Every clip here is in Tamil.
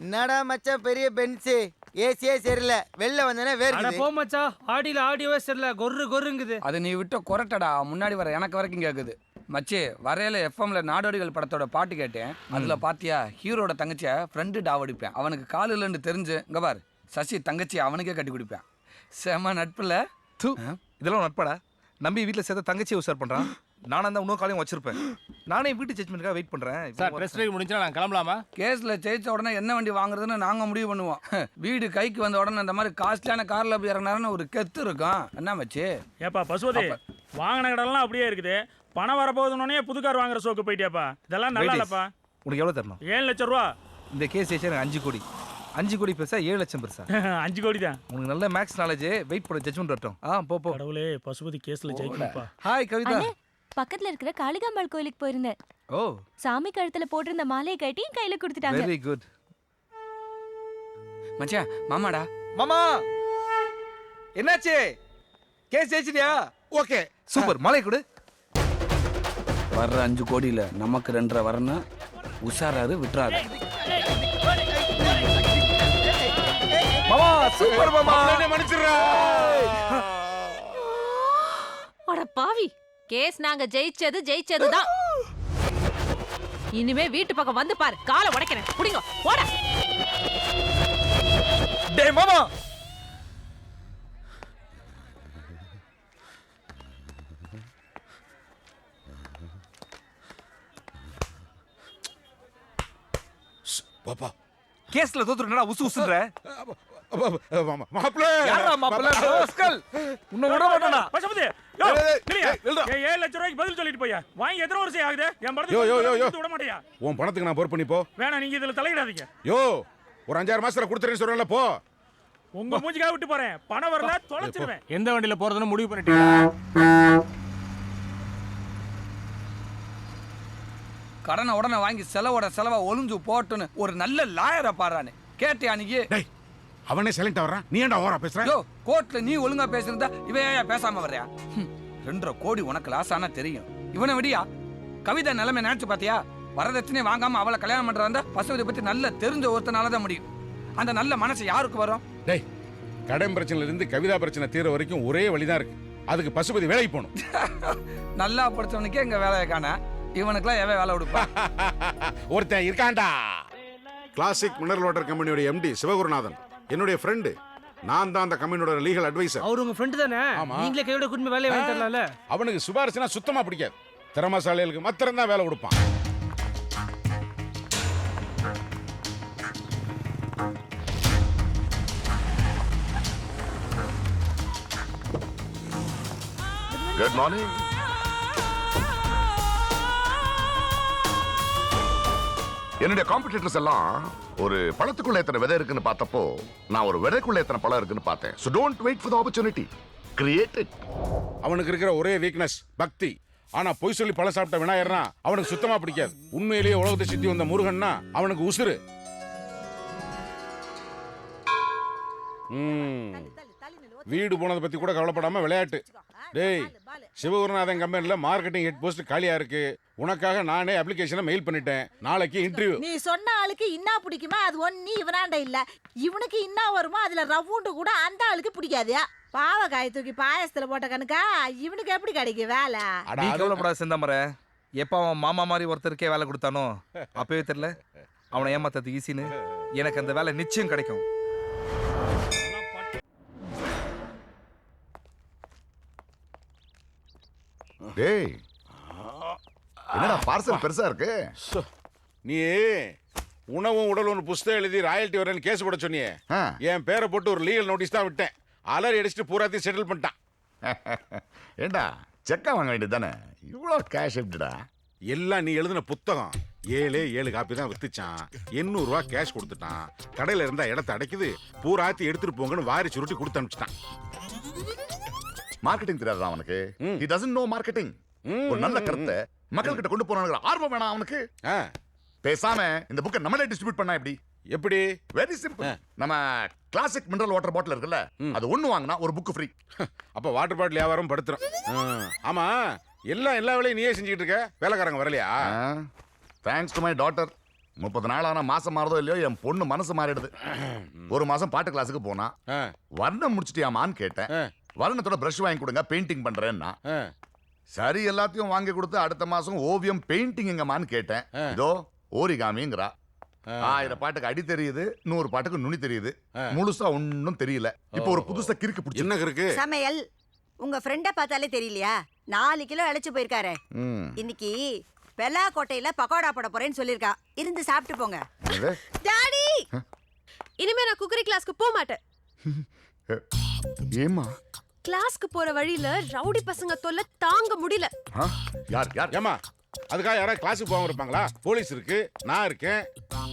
என்னடா மச்சான் பெரிய பென்ஸ் ஏசியே சரியில்லை வெளில வந்தானே வேற போ மச்சான் ஆடியில ஆடியோவே சரியில்லை கொர்ருங்குது. அது நீ விட்ட கொரட்டடா முன்னாடி வர எனக்கு வரைக்கும் கேக்குது. மச்சி வரையில எஃப்எம்ல நாடோடிகள் படத்தோட பாட்டு கேட்டேன். அதுல பாத்தியா ஹீரோட தங்கச்சிய ஃப்ரெண்டு டாவடிப்பேன். அவனுக்கு கால் இல்லைன்னு தெரிஞ்சு இங்க பார் சசி தங்கச்சி அவனுக்கே கட்டி குடிப்பேன். செம நட்புல. இதெல்லாம் நட்படா. நம்பி வீட்டில் சேர்த்த தங்கச்சியை உசார் பண்ணுறான். நானும் தான் இன்னொரு காலையும் வச்சிருப்பேன். நானே வீட்டு ஜட்மெண்ட்டுக்காக வெயிட் பண்ணுறேன். சார் ப்ரெஸ் ரைட் முடிஞ்சா நான் கிளம்பலாமா? கேஸ்ல ஜெயிச்ச உடனே என்ன வண்டி வாங்குறதுன்னு நாங்க முடிவு பண்ணுவோம். வீடு கைக்கு வந்த உடனே இந்த மாதிரி காஸ்ட்லியான கார்ல போய் இறங்கினாருன்னு ஒரு கெத்து இருக்கும். என்ன மச்சி? ஏப்பா பசுவதி வாங்கின கடலாம் அப்படியே இருக்குது. பணம் வரப்போகுதுன்னே புது கார் வாங்குற சோக்கு போயிட்டியாப்பா. இதெல்லாம் நல்லா இல்லப்பா. உனக்கு எவ்வளோ தரணும்? 7 லட்சம் ரூபா. இந்த கேஸ் ஜெயிச்சா எனக்கு 5 கோடி. 5 கோடி பெருசா 7 லட்சம் பெருசா? 5 கோடி தான். உனக்கு நல்ல மேக்ஸ் நாலேஜ். வெயிட் பண்ண ஜட்மெண்ட் வரட்டும். போ. கடவுளே பசுபதி கேஸ்ல ஜெயிக்கணும்ப்பா. ஹாய் கவிதா. பக்கத்துல இருக்கிற காளிகாம்பாள் கோயிலுக்கு போயிருந்தேன். ஓ சாமி கழுத்துல போட்டிருந்த மாலையை கட்டி கையில கொடுத்துட்டாங்க. Very good. மச்சான் மாமாடா. மாமா என்னாச்சு? கேஸ் ஜெயிச்சிட்டியா? Okay super. மாலை கொடு. வர்ற 5 கோடியில நமக்கு 2.5 வரணும். உஷாராரு விட்டுறாரு. மாமா சூப்பர் மாமா. மன்னிச்சிடுறா. அட பாவி, கேஸ் நாங்க ஜெயிச்சதுதான். இனிமே வீட்டு பக்கம் வந்து பாரு, காலை உடைக்கிறேன். புடிங்க போட. டேய் மாமா. பாப்பா கேஸ்ல தோத்துறடா உசு உசுன்ற. மாப்ள யாரா மாப்ள? ராஸ்கல். உன்னை விட மாட்டேனா? பசுபதி யோ நில்லையா? 7 லட்சம் ரூபாய்க்கு பதில் சொல்லிட்டு போயா. வாங்கி எத்தனை வருஷம் ஆகுது? என் படத்துக்கு விட மாட்டியா? உன் பணத்துக்கு நான் பொறுப்பு. நீ போ. வேணா நீங்க இதுல தலையிடாதீங்க. யோ ஒரு 5-6 மாசத்துல கொடுத்துறேன்னு சொல்றேன்ல, போ. உங்க மூஞ்சிக்காக விட்டு போறேன். பணம் வரல தொலைச்சிருவேன். எந்த வண்டியில போறதுன்னு முடிவு பண்ணிட்டீங்க? கடனை உடனே வாங்கி செலவா ஒளிஞ்சு போட்டுன்னு ஒரு நல்ல லாயரை பாறானே கேட்டியா நீங்க? டேய் அவனே சைலண்டா வர்றான். நீ ஏன்டா ஓவரா பேசுற? யோ கோர்ட்ல நீ ஒழுங்கா பேசுறதா இவன் ஏன் பேசாம வர்றியா? 2.5 கோடி உனக்கு லாஸ் ஆனா தெரியும். இவனை விடியா? கவிதா நிலைமை நினைச்சு பாத்தியா? வரதட்சணை வாங்காம அவளை கல்யாணம் பண்றதா பசுவதை பத்தி நல்ல தெரிஞ்ச ஒருத்தனாலதான் முடியும். அந்த நல்ல மனசு யாருக்கு வரும்? டேய் கடன் பிரச்சனைல இருந்து கவிதா பிரச்சனை தீர வரைக்கும் ஒரே வழிதான் இருக்கு. அதுக்கு பசுபதி வேலைக்கு போகணும். நல்லா படிச்சவனுக்கே இங்க வேலையை காண. இவனுக்குலாம் எவன் வேலை கொடுப்பா? ஒருத்தன் இருக்காண்டா. கிளாசிக் மினரல் வாட்டர் கம்பெனியோட எம்டி சிவகுருநாதன் என்னுடைய ஃப்ரெண்டு. நான் தான் அந்த கம்பெனியோட லீகல் அட்வைசர். அவர் உங்க ஃப்ரெண்ட் தானே? நீங்களே கையோட குடும்ப வேலையை வாங்கி தரலாம்ல. அவனுக்கு சுபாரிசுனா சுத்தமா பிடிக்காது. திறமசாலிகளுக்கு மாத்திரம் தான் வேலை கொடுப்பான். Good morning. என்னுடைய காம்படிட்டர்ஸ் எல்லாம் ஒரு பழத்துக்குள்ள எத்தனை விதை இருக்குன்னு பார்த்தப்போ நான் ஒரு விதைக்குள்ள எத்தனை பழம் இருக்குன்னு பார்த்தேன். So don't wait for the opportunity. Create it. அவனுக்கு இருக்கிற ஒரே வீக்னஸ் பக்தி. ஆனா பொய் சொல்லி பழம் சாப்பிட்ட விநாயகர்னா அவனுக்கு சுத்தமா பிடிக்காது. உண்மையிலேயே உலகத்தை சுத்தி வந்த முருகன்னா அவனுக்கு உசுரு. வீடு போனதை பத்தி கூட கவலைப்படாம விளையாட்டு. டேய் சிவகுருநாதன் கம்பெனில மார்க்கெட்டிங் ஹெட் போஸ்ட் காலியா இருக்கு. உனக்காக நானே அப்ளிகேஷனை மெயில் பண்ணிட்டேன். நாளைக்கு இன்டர்வியூ. நீ சொன்ன ஆளுக்கு இன்னா பிடிக்குமா அது ஒண்ணு இவனாண்ட இல்ல. இவனுக்கு இன்னா வருமோ அதுல ரவுண்டு கூட அந்த ஆளுக்கு பிடிக்காது. பாவக்காய் தூக்கி பாயசத்துல போட்ட கணக்கா இவனுக்கு எப்படி கிடைக்கும் வேலை? நீ கவலைப்படாத செந்தாமரை. எப்ப அவன் மாமா மாதிரி ஒருத்தருக்கே வேலை கொடுத்தானோ அப்பவே தெரியல அவனை ஏமாத்தது ஈஸின்னு. எனக்கு அந்த வேலை நிச்சயம் கிடைக்கும். டேய் என்னடா பார்சல் பெருசா இருக்கு? நீ உணவும் உடலும் புஸ்தகம் எழுதி ராயல்டி வரேன்னு கேஸ் போட சொன்னியே. என் பேரை போட்டு ஒரு லீகல் நோட்டீஸ் தான் விட்டேன். அலறி அடிச்சுட்டு பூராத்தையும் செட்டில் பண்ணிட்டான். ஏண்டா செக்கா வாங்க வேண்டியது தானே? இவ்வளோ கேஷ் எப்படிடா? எல்லாம் நீ எழுதின புத்தகம் 7 காப்பி தான் வித்துச்சான். 800 ரூபா கேஷ் கொடுத்துட்டான். கடையில இருந்தா இடத்த அடைக்குது. பூராத்தி எடுத்துட்டு போங்கன்னு வாரி சுருட்டி கொடுத்து அனுப்பிச்சிட்டான். மார்க்கெட்டிங் தெரியாதா அவனுக்கு? he doesn't know marketing. ஒரு நல்ல கருத்தை மக்கள் கிட்ட கொண்டு போறானுங்க. ஆர்வம் வேணாம் அவனுக்கு. பேசாம இந்த புக்கை நம்மளே டிஸ்ட்ரிபியூட் பண்ணா எப்படி? எப்படி? Very simple. நம்ம கிளாசிக் மினரல் வாட்டர் பாட்டில் இருக்குல்ல, அது ஒண்ணு வாங்கினா ஒரு புக் ஃப்ரீ. அப்ப வாட்டர் பாட்டில் வியாபாரம் படுத்துறோம். ஆமா எல்லா வேலையும் நீயே செஞ்சுக்கிட்டு இருக்க. வேலைக்காரங்க வரலையா? Thanks to my daughter. 30 நாள் ஆனா மாசம் மாறதோ இல்லையோ என் பொண்ணு மனசு மாறிடுது. ஒரு மாசம் பாட்டு கிளாஸுக்கு போனா ஆ, வர்ணம் முடிச்சிட்டியாமான்னு கேட்டேன். ஆ. வர்ணத்தோட பிரஷ் வாங்கி கொடுங்க பெயிண்டிங் பண்றேன்னா ஆ. சரி எல்லாத்தையும் வாங்கி கொடுத்து அடுத்த மாசம் ஓவியம் பெயிண்டிங் எங்கம்மான்னு கேட்டேன். ஆ. இதோ ஓரிகாமிங்கிறா. ஆ. 1000 பாட்டுக்கு அடி தெரியுது, 100 பாட்டுக்கு நுனி தெரியுது, ஆ. முழுசா ஒன்னும் தெரியல. இப்போ ஒரு புதுசா கிறுக்கு பிடிச்சி என்ன இருக்கு? சமையல் உங்க ஃப்ரெண்ட பார்த்தாலே தெரியலையா? 4 கிலோ அழைச்சு போயிருக்காரு. இன்னைக்கு பெல்லாக்கோட்டையில பக்கோடா போட போறேன்னு சொல்லிருக்கா. இருந்து சாப்பிட்டு போங்க. டாடி இனிமே நான் குக்கரி கிளாஸ்க்கு போக மாட்டேன். ஏமா கிளாஸ்க்கு போற வழியில ரவுடி பசங்க தொல்லை தாங்க முடியல. யார் யார் ஏமா அதுக்காக யாராவது கிளாஸுக்கு போகாம இருப்பாங்களா? போலீஸ் இருக்கு, நான் இருக்கேன்.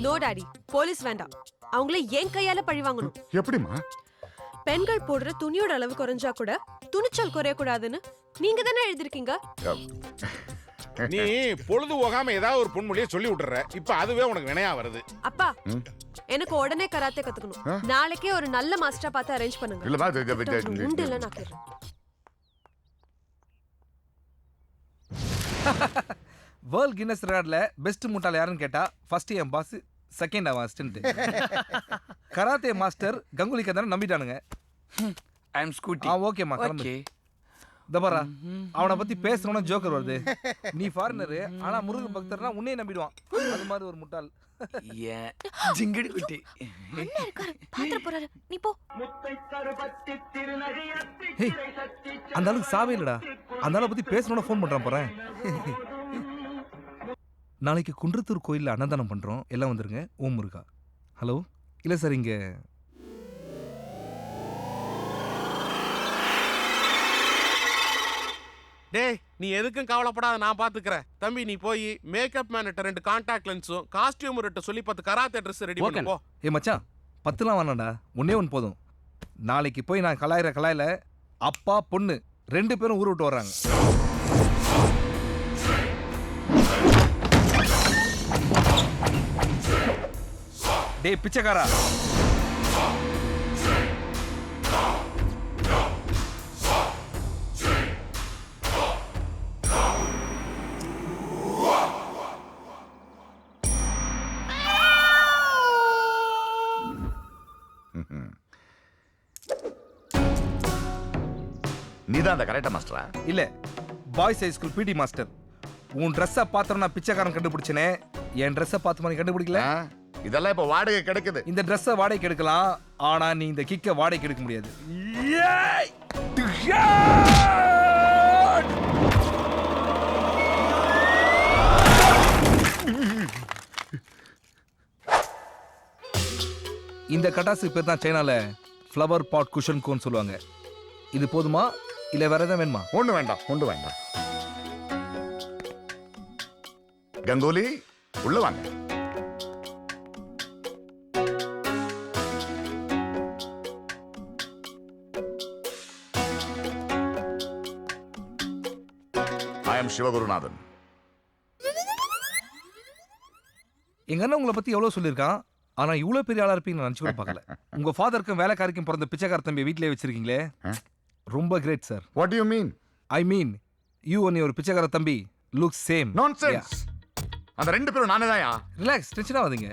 நோ டாடி, போலீஸ் வேண்டாம். அவங்கள என் கையால பழி வாங்கணும். எப்படிமா? பெண்கள் போடுற துணியோட அளவு குறைஞ்சா கூட துணிச்சல் குறைய கூடாதுன்னு நீங்க தானே எழுதிருக்கீங்க. நீ பொழுது போகாம ஏதாவது ஒரு பொன்மொழியை சொல்லி விட்டுற. இப்ப அதுவே உனக்கு வினையா வருது. அப்பா எனக்கு உடனே கராத்தே கத்துக்கணும். நாளைக்கே ஒரு நல்ல மாஸ்டரா பார்த்து அரேஞ்ச் பண்ணுங்க. இல்லமா உண்டு இல்ல நான் கேக்குறேன். வேர்ல்ட் கின்னஸ் ரெக்கார்ட்ல பெஸ்ட் முட்டாள் யாருன்னு கேட்டா ஃபர்ஸ்ட் என் பாஸ், செகண்ட் அவன் அசிஸ்டன்ட். கராத்தே மாஸ்டர் கங்குலி கந்தனை நம்பிட்டானுங்க. ஐ அம் ஸ்கூட்டி. ஓகேம்மா கிளம்பு. தபரா அவனை பத்தி பேசணும்னா ஜோக்கர் வருது. நீ ஃபாரினரு ஆனா முருகன் பக்தர்னா உன்னையே நம்பிடுவான். அது மாதிரி ஒரு முட்டாள். ஜிங்கடி குட்டி. அண்ணா இருக்காரு, பாத்திர போறாரு. நீ போ. ஹேய், அந்த ஆளுக்கு சாவே இல்லடா. அந்த ஆளை பத்தி பேசணும்னா ஃபோன் பண்றான் போறேன். நாளைக்கு குன்றத்தூர் கோயில்ல அன்னதானம் பண்றோம், எல்லாம் வந்துருங்க. ஓம் முருகா. ஹலோ, இல்ல சார் இங்க டேய் நீ எதுக்கும் கவலைப்படாத, நான் பாத்துக்கிறேன். தம்பி நீ போய் மேக்கப் மேன்ட்ட 2 கான்டாக்ட் லென்ஸும் காஸ்டியூமர்ட்ட சொல்லி 10 கராத்தே ட்ரெஸ் ரெடி பண்ணு போ. ஏ மச்சான், 10லாம் வேணாம்டா, ஒன்னே ஒன்று போதும். நாளைக்கு போய் நான் கலாயில அப்பா பொண்ணு 2 பேரும் ஊரை விட்டு வர்றாங்க. டேய் பிச்சைக்காரா, நீதான் அந்த கரெக்டா மாஸ்டரா? இல்ல boys high school PT master. உன் ட்ரெஸ்ஸை பார்த்தோம் நான் பிச்சைக்காரன் கண்டுபிடிச்சனே, என் ட்ரெஸ்ஸை பார்த்து நீ கண்டுபிடிக்கல. இதெல்லாம் இப்ப வாடகை கிடைக்குது. இந்த ட்ரெஸ்ஸை வாடகைக்கு எடுக்கலாம், ஆனா நீ இந்த கிக்க வாடகைக்கு எடுக்க முடியாது. இந்த கட்டாசுக்கு பேர் தான் சைனால ஃப்ளவர் பாட் குஷன் கோன் சொல்லுவாங்க. இது போதுமா இல்ல வேற எதாவது வேணுமா? ஒண்ணு வேண்டாம், ஒண்ணு வேண்டாம். கங்குலி உள்ள வாங்க. ஐ அம் சிவகுருநாதன். எங்க அண்ணன் உங்களை பத்தி எவ்வளவு சொல்லியிருக்கான், ஆனா இவ்வளவு பெரிய ஆளா இருப்பீங்கன்னு நினைச்சு கூட பார்க்கல. உங்க ஃபாதருக்கும் வேலைக்காரிக்கும் பிறந்த பிச்சைக்கார தம்பி வீட்டிலே வச்சிருக்கீங்களே, ரொம்ப great sir. What do you mean? I mean you own your பிச்சைக்கார தம்பி லுக் சேம். Nonsense. அந்த 2 பேரும் நானே தான்யா. ரிலாக்ஸ், டென்ஷன் ஆகாதீங்க.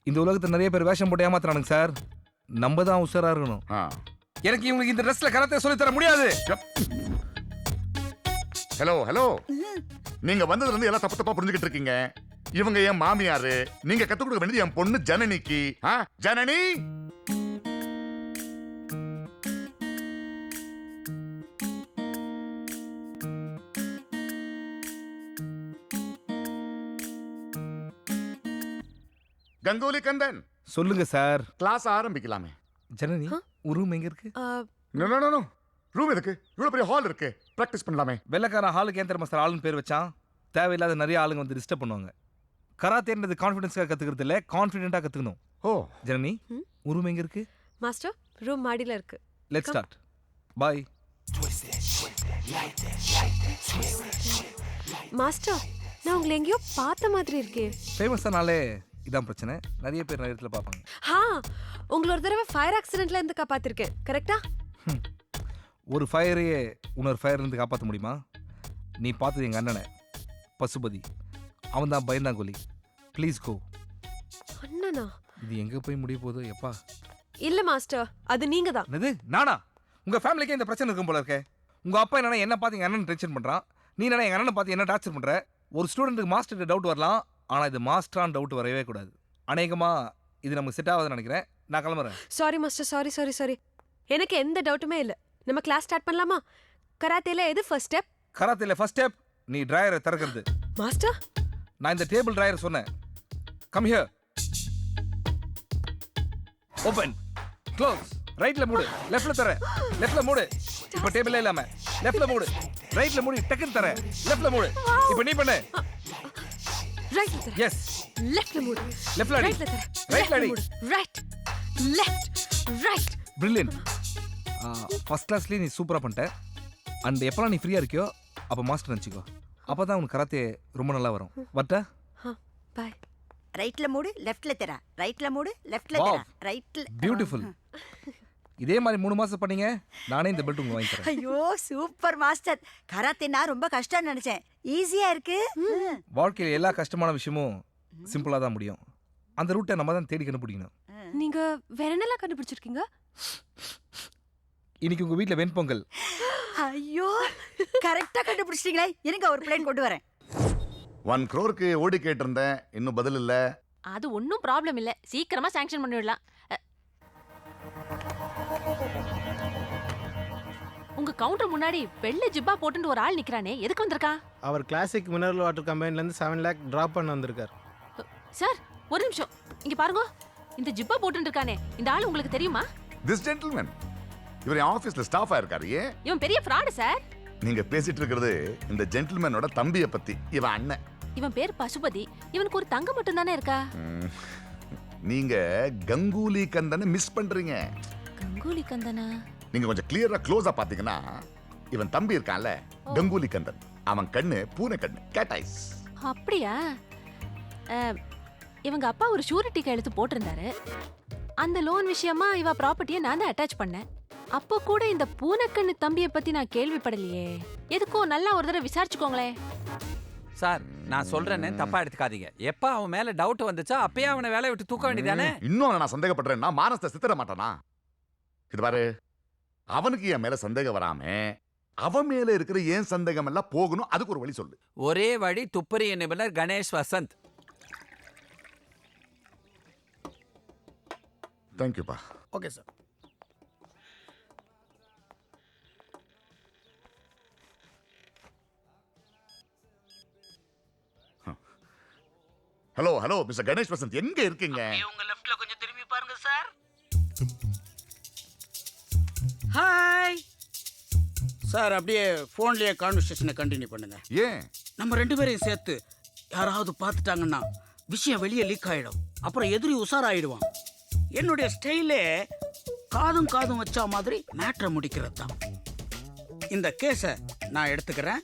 இந்த உலகத்துல நிறைய பேர் வேஷம் போட்டு ஏமாத்துறானுங்க சார். நம்ம தான் உஷாரா இருக்கணும். எனக்கு இவங்களுக்கு இந்த ட்ரெஸ்ல கராத்தே சொல்லி தர முடியாது. ஹலோ ஹலோ, நீங்க வந்ததுல இருந்து எல்லாம் தப்பு தப்பா புரிஞ்சுக்கிட்டு இருக்கீங்க. இவங்க என் மாமியாரு, நீங்க கத்து கொடுக்க வேண்டியது என் பொண்ணு ஜனனிக்கு. ஜனனி கங்குலி கந்தன். சொல்லுங்க சார். கிளாஸ் ஆரம்பிக்கலாமே. ஜனனி ஒரு ரூம் எங்க இருக்கு? நோ நோ நோ, ரூம் எதுக்கு? இவ்வளவு பெரிய ஹால் இருக்கு, பிராக்டிஸ் பண்ணலாமே. வெள்ளக்காரன் ஹாலுக்கு ஏன் தெரியுமா சார் ஆளுன்னு பேர் வச்சான்? தேவையில்லாத நிறைய ஆளுங்க வந்து டிஸ்டர்ப் பண்ணுவாங்க. கராத்தேன்றது கான்ஃபிடன்ஸ்க்காக கத்துக்கிறது இல்ல, கான்ஃபிடென்ட்டா கத்துக்கணும். ஓ ஜனனி ஒரு ரூம் எங்க இருக்கு? மாஸ்டர் ரூம் மாடியில இருக்கு. Let's start. பை. மாஸ்டர் நான் உங்களை எங்கேயோ பார்த்த மாதிரி இருக்கே. ஃபேமஸானாலே இதான் பிரச்சனை, நிறைய பேர் நிறைய இடத்துல பார்ப்பாங்க. உங்களை ஒரு தடவை ஃபயர் ஆக்சிடென்ட்ல இருந்து காப்பாத்திருக்கேன், கரெக்டா? ஒரு ஃபயரையே இன்னொரு ஃபயர் இருந்து காப்பாற்ற முடியுமா? நீ பார்த்தது எங்கள் அண்ணனை பசுபதி, அவன் தான் பயந்தாங்கோலி. Please go. அண்ணனா? இது எங்க போய் முடிய போகுது எப்பா? இல்ல மாஸ்டர், அது நீங்க தான். என்னது நானா? உங்க ஃபேமிலிக்கே இந்த பிரச்சனை இருக்கும் போல இருக்கே. உங்க அப்பா என்னன்னா என்ன பார்த்து எங்க அண்ணன் டென்ஷன் பண்றான், நீ என்ன எங்க அண்ணனை பார்த்து என்ன டார்ச்சர் பண்ற. ஒரு ஸ்டூடெண்ட்டுக்கு மாஸ்டர்கிட்ட டவுட் வரலாம், ஆனா இது மாஸ்டரான் டவுட் வரவே கூடாது. அநேகமா இது நமக்கு செட் ஆகாதுன்னு நினைக்கிறேன். நான் கிளம்புறேன். Sorry master, sorry sorry sorry. எனக்கு எந்த டவுட்டுமே இல்ல. நம்ம கிளாஸ் ஸ்டார்ட் பண்ணலாமா? கராத்தேல எது ஃபர்ஸ்ட் ஸ்டெப்? கராத்தேல ஃபர்ஸ்ட் ஸ்டெப் நீ டிராயரை திறக்கிறது. மாஸ்டர், நான் இந்த டேபிள் டிராயர் சொன்னேன். Come here. Open, close. ரைட்ல மூடு, லெஃப்ட்ல தர. லெஃப்ட்ல மூடு. இப்போ டேபிளே இல்லாம லெஃப்ட்ல மூடு. ரைட்ல மூடி டக்குன்னு தர. லெஃப்ட்ல மூடு. இப்போ நீ பண்ணு. ரைட்ல தர. எஸ். லெஃப்ட்ல மூடு. லெஃப்ட்ல அடி. ரைட்ல தர. ரைட்ல அடி. Right, left, right. Brilliant. First கிளாஸ்லயே நீ சூப்பரா பண்ணிட்ட. அண்ட் எப்பலாம் நீ ஃப்ரீயா இருக்கியோ அப்ப மாஸ்டர் நினைச்சுக்கோ. அப்பதான் உனக்கு கராத்தே ரொம்ப நல்லா வரும். வட்டா? பை. ரைட்ல மூடு, லெஃப்ட்ல தர. ரைட்ல மூடு, லெஃப்ட்ல Wow. தர. ரைட்ல. பியூட்டிஃபுல். இதே மாதிரி 3 மாசம் பண்ணீங்க, நானே இந்த பெல்ட் உங்களுக்கு வாங்கி தரேன். ஐயோ சூப்பர் மாஸ்டர். கராத்தேனா ரொம்ப கஷ்டம்னு நினைச்சேன். ஈஸியா இருக்கு. வாழ்க்கையில எல்லா கஷ்டமான விஷயமும் சிம்பிளா தான் முடியும். அந்த ரூட்டை நம்ம தான் தேடி கண்டுபிடிக்கணும். நீங்க வேற என்னலாம் கண்டுபிடிச்சிருக்கீங்க? இன்னைக்கு உங்க வீட்ல வெண்பொங்கல். ஐயோ கரெக்டா கண்டுபிடிச்சிட்டீங்களே. எனக்கு ஒரு பிளேட் கொண்டு வரேன். 1 crore ஓடி கேட்டிருந்தேன், இன்னும் பதில் இல்ல. அது ஒன்றும் ப்ராப்ளம் இல்லை, சீக்கிரமா சாங்ஷன் பண்ணிடலாம். உங்க கவுண்டர் முன்னாடி வெள்ளை ஜிப்பா போட்டுட்டு ஒரு ஆள் நிக்கிறானே, எதுக்கு வந்திருக்கான்? அவர் கிளாசிக் மினரல் வாட்டர் கம்பெனிலேருந்து 7 lakh ட்ராப் பண்ண வந்திருக்கார். சார் ஒரு நிமிஷம் இங்க பாருங்க. இந்த ஜிப்பா போட்டுட்டு இருக்கானே, இந்த ஆள் உங்களுக்கு தெரியுமா? திஸ் ஜென்டில்மேன் இவர் என் ஆபீஸ்ல ஸ்டாஃபா இருக்காரு. ஏன் இவன் பெரிய ஃப்ராடு சார். நீங்க பேசிட்டு இருக்கிறது இந்த ஜென்டில்மேனோட தம்பியை பத்தி. இவன் அண்ணன். இவன் பேர் பசுபதி. இவனுக்கு ஒரு தங்க மட்டும் தானே இருக்கா? நீங்க கங்கூலி கந்தனை மிஸ் பண்றீங்க. கங்கூலி கந்தனா? நீங்க கொஞ்சம் கிளியரா க்ளோஸா பாத்தீங்கன்னா இவன் தம்பி இருக்கான்ல கங்கூலி கந்தன், அவன் கண்ணு பூனை கண்ணு, கேட் ஐஸ். அப்படியா? இவங்க அப்பா ஒரு ஷூரிட்டி கையெழுத்து போட்டிருந்தாரு. அந்த லோன் விஷயமா இவ ப்ராப்பர்ட்டியை நான் தான் அட்டாச் பண்ணேன். அப்போ கூட இந்த பூனைக்கண்ணு தம்பியை பத்தி நான் கேள்விப்படலையே. எதுக்கும் நல்லா ஒரு தடவை விசாரிச்சுக்கோங்களேன். சார் நான் சொல்றேன்னு தப்பா எடுத்துக்காதீங்க. எப்ப அவன் மேல டவுட் வந்துச்சா அப்பயே அவனை வேலையை விட்டு தூக்க வேண்டியதானே. இன்னும் நான் சந்தேகப்படுறேன்னா மானத்தை சித்திர மாட்டானா? இது பாரு, அவனுக்கு என் மேல சந்தேகம் வராம அவன் மேல இருக்கிற ஏன் சந்தேகம் எல்லாம் போகணும். அதுக்கு ஒரு வழி சொல்லு. ஒரே வழி துப்பறிய நிபுணர் கணேஷ் வசந்த். தேங்க்யூப்பா. Okay sir. Hello hello mister Ganesh Vasanth, எங்க இருக்கீங்க? உங்க லெஃப்ட்ல கொஞ்சம் திரும்பி பாருங்க சார். Hi sir. அப்படியே ஃபோன்லயே கான்வர்சேஷனை கண்டினியூ பண்ணுங்க. ஏன்? நம்ம 2 பேரையும் சேர்த்து யாராவது பார்த்துட்டாங்கன்னா விஷயம் வெளியே லீக் ஆயிடும். அப்புறம் எதிரி உஷாராயிடுவான். என்னுடைய ஸ்டைலே காதும் காதும் வச்சா மாதிரி மேட்ரை முடிக்கிறது தான். இந்த கேஸை நான் எடுத்துக்கிறேன்,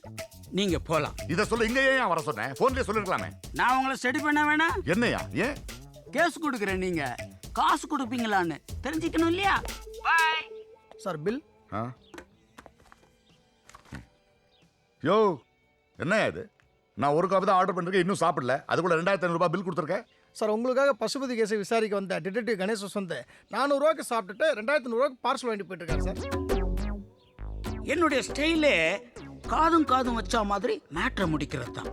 நீங்க போலாம். இத சொல்ல இங்க ஏன் வர சொன்னேன்? போன்லயே சொல்லிருக்கலாமே. நான் உங்களை ஸ்டடி பண்ண வேணாம். என்னையா? ஏன்? கேஸ் கொடுக்குறேன், நீங்க காசு கொடுப்பீங்களான்னு தெரிஞ்சுக்கணும் இல்லையா? Bye sir. பில். யோ என்னையா இது? நான் ஒரு காப்பி தான் ஆர்டர் பண்ணிருக்கேன், இன்னும் சாப்பிடல. அதுக்குள்ள 2500 ரூபாய் பில் கொடுத்துருக்கேன். சார் உங்களுக்காக பசுபதி கேஸை விசாரிக்க வந்த டிடெக்டிவ் கணேஷ் வசந்த் 400 ரூபாய்க்கு சாப்பிட்டுட்டு 2500 ரூபாய்க்கு பார்சல் வாங்கிட்டு போயிட்டு இருக்காரு சார். என்னுடைய ஸ்டைலே காதும் காதும் வச்சா மாதிரி மேட்ரை முடிக்கிறது தான்.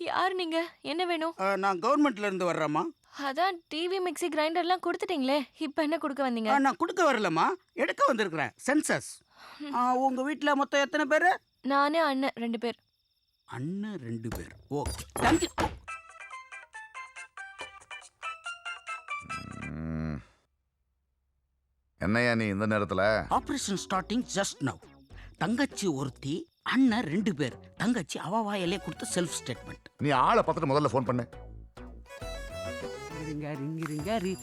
யார் நீங்க? என்ன வேணும்? நான் கவர்மெண்ட்ல இருந்து வர்றேம்மா. அதான் டிவி மிக்ஸி கிரைண்டர்லாம் கொடுத்துட்டீங்களே, இப்போ என்ன கொடுக்க வந்தீங்க? நான் கொடுக்க வரலம்மா, எடுக்க வந்திருக்கிறேன். சென்சஸ். உங்க வீட்டில் மொத்தம் எத்தனை பேர்? நானு அண்ணன் 2 பேர். அண்ணன் 2 பேர். Okay, thank you. என்னையா நீ இந்த நேரத்துல? Operation starting just now. தங்கச்சி ஒருத்தி, அண்ணன் 2 பேர். தங்கச்சி அவ வாயிலே கொடுத்த செல்ஃப் ஸ்டேட்மெண்ட். நீ ஆளை பார்த்துட்டு முதல்ல ஃபோன் பண்ணு.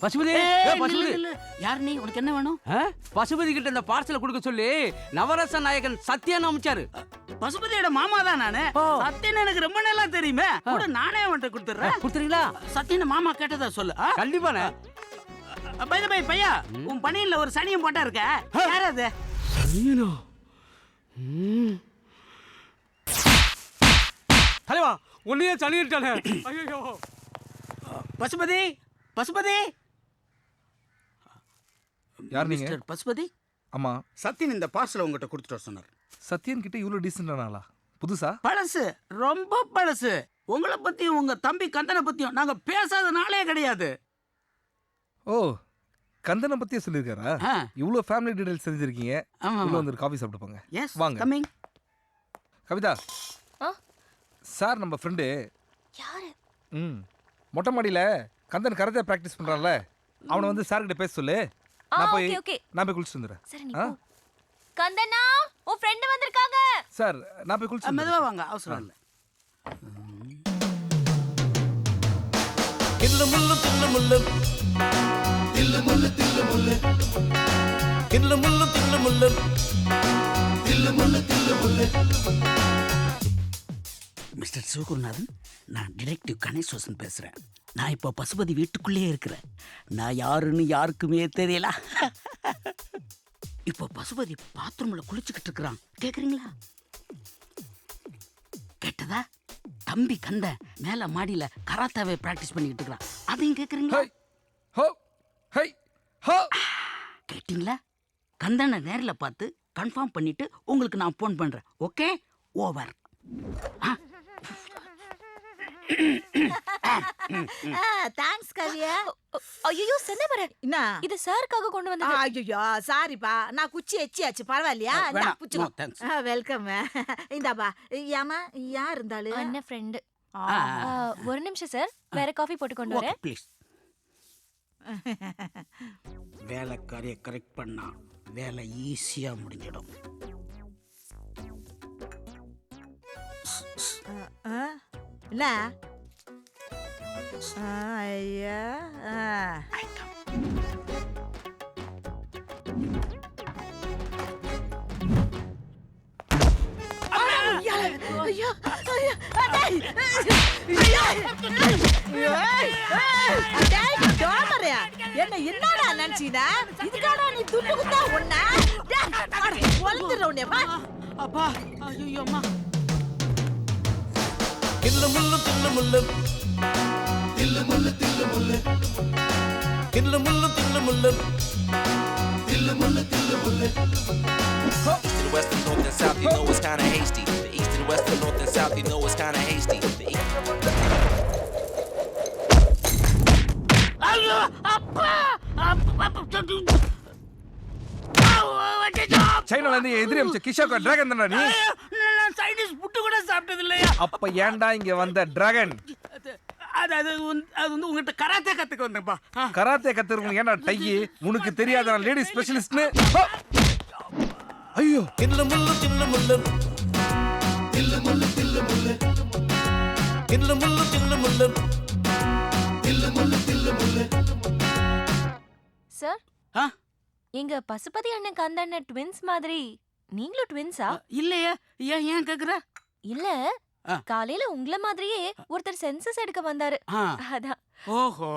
பசுபதி, யார் நீ? உனக்கு என்ன வேணும்? பசுபதி கிட்ட இந்த பார்சலை கொடுக்க சொல்லி நவரச நாயகன் சத்யன் அமைச்சாரு. பசுபதியோட மாமா தான் நானு. சத்யன் எனக்கு ரொம்ப நல்லா தெரியுமே. கூட நானே அவன்கிட்ட கொடுத்துறேன். கொடுத்துறீங்களா? சத்யன் மாமா கேட்டதா சொல்லு. கண்டிப்பாண்ணே. பை பை பையா உன் பணியில ஒரு சனியம் போட்டா இருக்க யார் அது தலைவா உன்னையே சனிட்டானே ஐயோ பசுபதி பசுபதி யார் நீங்க? மிஸ்டர் பசுபதி ஆமா. சத்தியன் இந்த பார்சலை உங்ககிட்ட கொடுத்துட்டு வர சொன்னார். சத்யன் கிட்ட இவ்வளோ டீசெண்டானாளா? புதுசா? பழசு, ரொம்ப பழசு. உங்களை பத்தியும் உங்க தம்பி கந்தனை பத்தியும் நாங்க பேசாத நாளே கிடையாது. ஓ, கந்தனை பத்தியே சொல்லியிருக்காரா? இவ்வளோ ஃபேமிலி டீடைல்ஸ் தெரிஞ்சிருக்கீங்க. உள்ள வந்து காஃபி சாப்பிட்டு போங்க. வாங்க. கமிங். கவிதா, சார் நம்ம ஃப்ரெண்டு. யாரு? மொட்டை மாடியில் கந்தன் கராத்தே ப்ராக்டிஸ் பண்ணுறான்ல, அவனை வந்து சார் கிட்ட பேச சொல்லு. நான் போய் குளிச்சுட்டு வந்துடுறேன். சரி நீ போ. கந்தனா, உன் ஃப்ரெண்ட் வந்திருக்காங்க. சார் நான் போய் குளிச்சு மெதுவா வாங்க, அவசரம் இல்லை. தில்லு முள்ளு தில்லு முள்ளு தில்லு முள்ளு தில்லு முள்ளு தில்லு முள்ளு தில்லு முள்ளு தில்லு முள்ளு தில்லு முள்ளு. மிஸ்டர் சிவகுருநாதன், நான் டிடெக்டிவ் கணேஸ்வரன் பேசுறேன். நான் இப்போ பசுபதி வீட்டுக்குள்ளேயே இருக்கிறேன். நான் யாருன்னு யாருக்குமே தெரியல. இப்போ பசுபதி பாத்ரூம்ல குளிச்சுக்கிட்டு இருக்கிறான். கேக்குறீங்களா? கேட்டதா? தம்பி கந்த மேல மாடியில கராத்தாவே பிராக்டிஸ் பண்ணிக்கிட்டு இருக்கிறான். அதையும் கேக்குறீங்களா? கேட்டீங்களா? கந்தனை நேர்ல பார்த்து கன்ஃபார்ம் பண்ணிட்டு உங்களுக்கு நான் போன் பண்றேன். Okay, over. தேங்க்ஸ் கவியா. ஐயோ சென்னமர, என்ன இது சாருக்காக கொண்டு வந்தது. ஐயோ சாரிப்பா, நான் குச்சி எச்சியாச்சு. பரவாயில்லையா? வெல்கம். இந்தாப்பா. ஏமா யார் இருந்தாலும் அண்ணன் ஃப்ரெண்டு. ஒரு நிமிஷம் சார், வேற காஃபி போட்டு கொண்டு வரேன். ப்ளீஸ். வேலைக்காரிய கரெக்ட் பண்ணா வேலை ஈஸியா முடிஞ்சிடும். என்ன? ஐயா என்ன என்னடா நினைச்சீனா? இதுக்காடா நீ துண்டு குத்தா ஒண்ணா ஒழுந்துடுறா? அப்பா ஐயோ அம்மா. தில்லு முள்ளு தில்லு முள்ளு தில்லு முள்ளு தில்லு முள்ளு தில்லு முள்ளு தில்லு முள்ளு தில்லு முள்ளு தில்லு முள்ளு. East to the west, the north and south, you know it's kinda hasty. The east to the west, the north and south, you know it's kinda hasty. ஐயோ அப்பா. சைனால இருந்து எதிரி அமிச்ச கிஷோக்கு டிராகன் தானே நீ? நான் சைனீஸ் புட்டு கூட சாப்பிட்டது இல்லையா? அப்ப ஏன்டா இங்க வந்த டிராகன்? அது வந்து உங்ககிட்ட கராத்தே கத்துக்க வந்தேன்ப்பா. கராத்தே கத்துறவங்க ஏன்டா டையி? உனக்கு தெரியாத நான் லேடி ஸ்பெஷலிஸ்ட்னு. ஐயோ, தில்லு முள்ளு தில்லு முள்ளு தில்லு முள்ளு தில்லு முள்ளு தில்லு முள்ளு தில்லு முள்ளு தில்லு முள்ளு தில்லு முள்ளு. சார், எங்க பசுபதி அண்ணன் கந்தண்ண ட்வின்ஸ் மாதிரி நீங்களும் ட்வின்ஸா? இல்லையே. ஏன் கேக்குற? இல்ல, காலையில உங்கள மாதிரியே ஒருத்தர் சென்சஸ் எடுக்க வந்தாரு. அதான். ஓஹோ.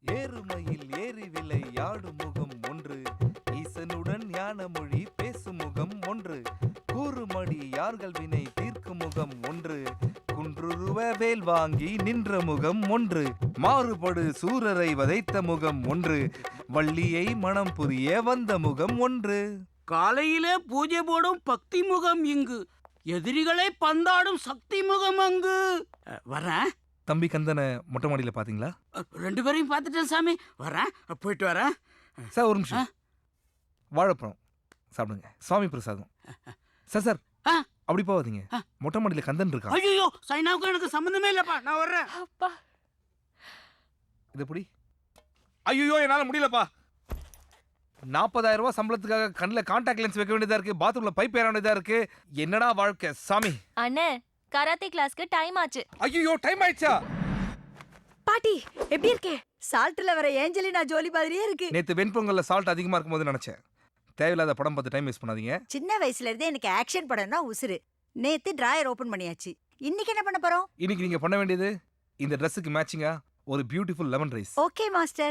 ஏறுமையில் ஏறி விளையாடும் முகம் ஒன்று, ஈசனுடன் ஞான மொழி பேசும் முகம் ஒன்று, கூறுமடி யார்கள் வினை தீர்க்கும் முகம் ஒன்று, குன்றுருவ வேல் வாங்கி நின்ற முகம் ஒன்று, மாறுபடு சூரரை வதைத்த முகம் ஒன்று, வள்ளியை மனம் புரிய வந்த முகம் ஒன்று. காலையிலே பூஜை போடும் பக்தி முகம் இங்கு, எதிரிகளை பந்தாடும் சக்தி முகம் அங்கு. வரேன். தம்பி கந்தனை மொட்டை மாடியில் பாத்தீங்களா? 2 பேரையும் பார்த்துட்டேன் சாமி. வரேன், போயிட்டு வரேன். சார் ஒரு நிமிஷம். வாழைப்பழம் சாப்பிடுங்க, சுவாமி பிரசாதம். சார் அப்படி போவாதீங்க, மொட்டை மாடியில் கந்தன் இருக்கா. ஐயோ, சைனாவுக்கும் எனக்கு சம்பந்தமே இல்லப்பா, நான் வர்றேன். அப்பா இது எப்படி? ஐயோ என்னால முடியலப்பா. 40,000 ரூபாய் சம்பளத்துக்காக கண்ணில் கான்டாக்ட் லென்ஸ் வைக்க வேண்டியதா இருக்கு, பாத்ரூம்ல பைப் ஏற வேண்டியதா இருக்கு. என்னடா வாழ்க்கை சாமி. அண்ணே, கராத்தே கிளாஸ்க்கு டைம் ஆச்சு. ஐயோ டைம் ஆயிடுச்சா? பாட்டி எப்படி இருக்கே? சால்ட்ல வர ஏஞ்சலினா ஜோலி மாதிரியே இருக்கு. நேத்து வெண்பொங்கல்ல சால்ட் அதிகமா இருக்கும்போது நினைச்சேன். தேவையில்லாத படம் பார்த்து டைம் வேஸ்ட் பண்ணாதீங்க. சின்ன வயசுல இருந்தே எனக்கு ஆக்ஷன் படம்னா உசுரு. நேத்து டிராயர் ஓபன் பண்ணியாச்சு. இன்னைக்கு என்ன பண்ண போறோம்? இன்னைக்கு நீங்க பண்ண வேண்டியது இந்த ட்ரெஸ்ஸுக்கு மேட்சிங்கா ஒரு beautiful lemon rice. Okay master.